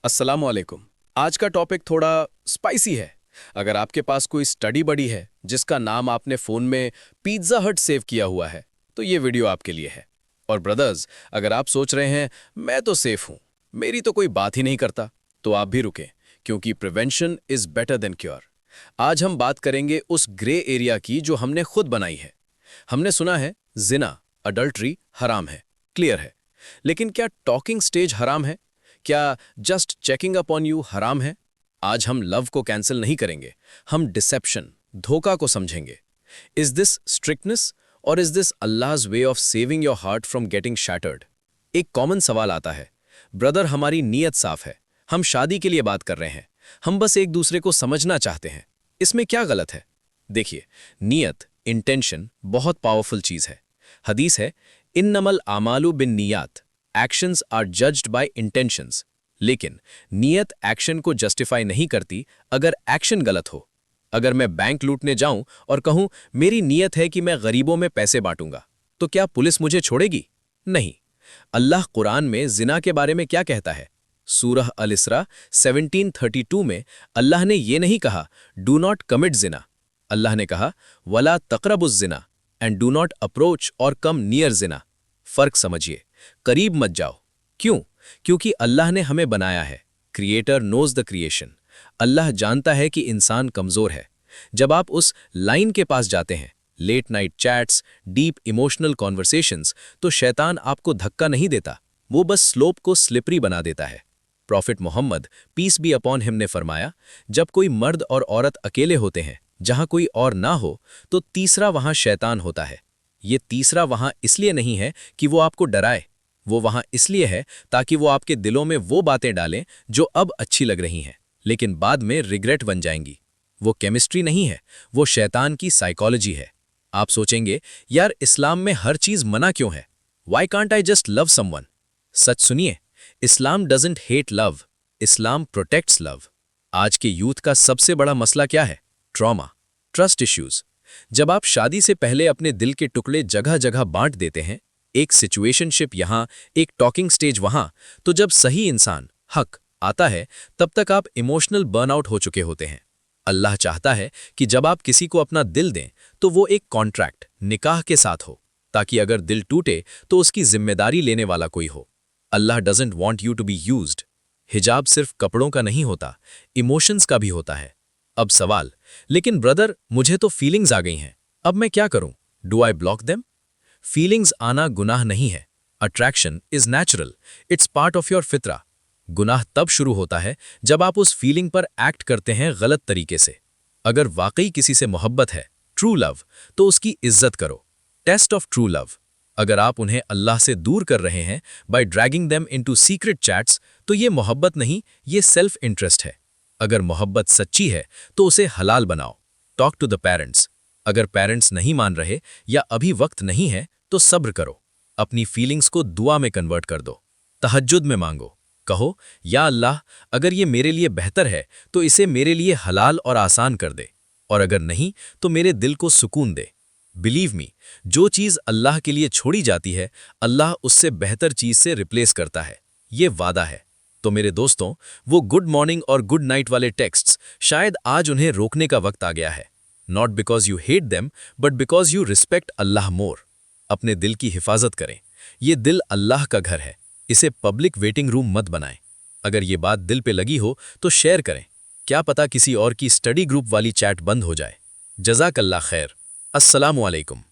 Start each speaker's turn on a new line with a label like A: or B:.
A: अस्सलाम वालेकुम। आज का टॉपिक थोड़ा स्पाइसी है। अगर आपके पास कोई स्टडी बडी है जिसका नाम आपने फ़ोन में पिज़्ज़ा हट सेव किया हुआ है, तो ये वीडियो आपके लिए है। और ब्रदर्स, अगर आप सोच रहे हैं मैं तो सेफ हूँ, मेरी तो कोई बात ही नहीं करता, तो आप भी रुकें, क्योंकि prevention is better than cure. आज हम बात करेंगे उस ग्रे एरिया की जो हमने खुद बनाई है। हमने सुना है जिना, अडल्ट्री हराम है, क्लियर है। लेकिन क्या टॉकिंग स्टेज हराम है? क्या just checking up on you हराम है? आज हम लव को कैंसिल नहीं करेंगे, हम डिसेप्शन, धोखा को समझेंगे। इज दिस स्ट्रिक्टनेस और is this Allah's way of saving your heart from getting shattered? एक कॉमन सवाल आता है, ब्रदर हमारी नीयत साफ है, हम शादी के लिए बात कर रहे हैं, हम बस एक दूसरे को समझना चाहते हैं, इसमें क्या गलत है? देखिए, नीयत, इंटेंशन बहुत पावरफुल चीज है। हदीस है, इन्नमल आमालु बिन नियात, actions are judged by intentions. लेकिन नियत एक्शन को जस्टिफाई नहीं करती अगर एक्शन गलत हो। अगर मैं बैंक लूटने जाऊं और कहूं मेरी नियत है कि मैं गरीबों में पैसे बांटूंगा, तो क्या पुलिस मुझे छोड़ेगी? नहीं। अल्लाह कुरान में जिना के बारे में क्या कहता है? सूरह अल इसरा 1732 में अल्लाह ने ये नहीं कहा डू नॉट कमिट जिना। अल्लाह ने कहा वला तकरबुज जिना एंड डू नॉट अप्रोच और कम नियर जिना। फर्क समझिए, करीब मत जाओ। क्यों? क्योंकि अल्लाह ने हमें बनाया है। Creator knows the creation. Allah जानता है कि इंसान कमजोर है। जब आप उस लाइन के पास जाते हैं, late night chats, deep emotional conversations, तो शैतान आपको धक्का नहीं देता, वो बस स्लोप को स्लिपरी बना देता है। Prophet Muhammad peace be upon him ने फरमाया, जब कोई मर्द और औरत अकेले होते हैं जहां कोई और ना हो, तो तीसरा वहां शैतान होता है। ये तीसरा वहां इसलिए नहीं है कि वो आपको डराए, वो वहां इसलिए है ताकि वो आपके दिलों में वो बातें डालें जो अब अच्छी लग रही हैं लेकिन बाद में रिग्रेट बन जाएंगी। वो केमिस्ट्री नहीं है, वो शैतान की साइकोलॉजी है। आप सोचेंगे, यार इस्लाम में हर चीज मना क्यों है? Why can't I just love someone? सच सुनिए, Islam doesn't hate love, Islam protects love. आज के यूथ का सबसे बड़ा मसला क्या है? Trauma, trust issues. जब आप शादी से पहले अपने दिल के टुकड़े जगह जगह बांट देते हैं, एक सिचुएशनशिप यहां, एक टॉकिंग स्टेज वहां, तो जब सही इंसान हक आता है, तब तक आप इमोशनल बर्नआउट हो चुके होते हैं। अल्लाह चाहता है कि जब आप किसी को अपना दिल दें तो वो एक कॉन्ट्रैक्ट, निकाह के साथ हो, ताकि अगर दिल टूटे तो उसकी जिम्मेदारी लेने वाला कोई हो। Allah doesn't want you to be used. हिजाब सिर्फ कपड़ों का नहीं होता, इमोशंस का भी होता है। अब सवाल, लेकिन ब्रदर मुझे तो फीलिंग्स आ गई हैं, अब मैं क्या करूं? Do I block them? Feelings आना गुनाह नहीं है। Attraction is natural, it's part of your फितरा। गुनाह तब शुरू होता है जब आप उस फीलिंग पर एक्ट करते हैं गलत तरीके से। अगर वाकई किसी से मोहब्बत है, ट्रू लव, तो उसकी इज्जत करो। Test of true love. अगर आप उन्हें अल्लाह से दूर कर रहे हैं by dragging them into secret chats, तो ये मोहब्बत नहीं, ये सेल्फ इंटरेस्ट है। अगर मोहब्बत सच्ची है तो उसे हलाल बनाओ। Talk to the parents. अगर पेरेंट्स नहीं मान रहे या अभी वक्त नहीं है, तो सब्र करो। अपनी फीलिंग्स को दुआ में कन्वर्ट कर दो। तहज्जुद में मांगो। कहो, या अल्लाह, अगर ये मेरे लिए बेहतर है तो इसे मेरे लिए हलाल और आसान कर दे, और अगर नहीं तो मेरे दिल को सुकून दे। बिलीव मी, जो चीज़ अल्लाह के लिए छोड़ी जाती है, अल्लाह उससे बेहतर चीज़ से रिप्लेस करता है। ये वादा है। तो मेरे दोस्तों, वो गुड मॉर्निंग और गुड नाइट वाले टेक्स्ट्स, शायद आज उन्हें रोकने का वक्त आ गया है। Not because you hate them, but because you respect Allah more. अपने दिल की हिफाजत करें। ये दिल अल्लाह का घर है, इसे पब्लिक वेटिंग रूम मत बनाएं। अगर ये बात दिल पे लगी हो तो शेयर करें। क्या पता किसी और की स्टडी ग्रुप वाली चैट बंद हो जाए। जज़ाकल्लाह खैर। अस्सलामु अलैकुम।